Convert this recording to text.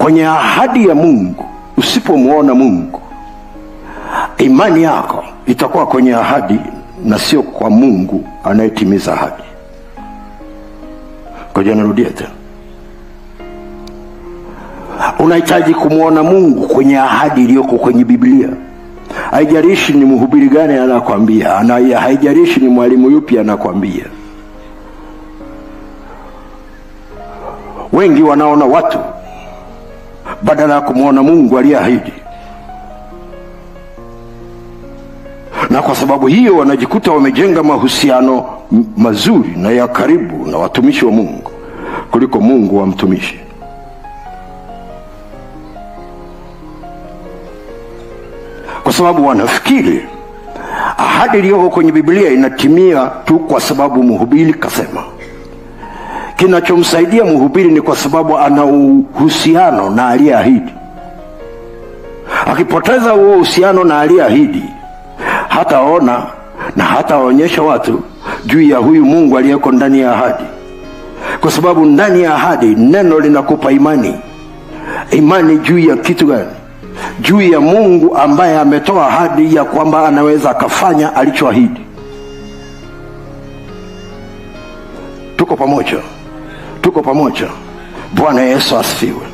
kwenye ahadi ya Mungu. Usipomwona Mungu, imani yako itakuwa kwenye ahadi na sio kwa Mungu anayetimiza ahadi. Ngoja narudia tena. Unahitaji kumwona Mungu kwenye ahadi iliyoko kwenye Biblia. Haijalishi ni mhubiri gani anakwambia, haijalishi ni mwalimu yupi anakwambia. Wengi wanaona watu badala ya kumwona Mungu aliyeahidi, na kwa sababu hiyo wanajikuta wamejenga mahusiano mazuri na ya karibu na watumishi wa Mungu kuliko Mungu wa mtumishi. Kwa sababu wanafikiri ahadi iliyoko kwenye Biblia inatimia tu kwa sababu mhubiri kasema. Kinachomsaidia mhubiri ni kwa sababu ana uhusiano na aliyeahidi. Akipoteza huo uhusiano na aliyeahidi, hataona na hataonyesha watu juu ya huyu Mungu aliyeko ndani ya ahadi. Kwa sababu ndani ya ahadi neno linakupa imani. Imani juu ya kitu gani? Juu ya Mungu ambaye ametoa ahadi ya kwamba anaweza akafanya alichoahidi. Tuko pamoja. Bwana Yesu asifiwe.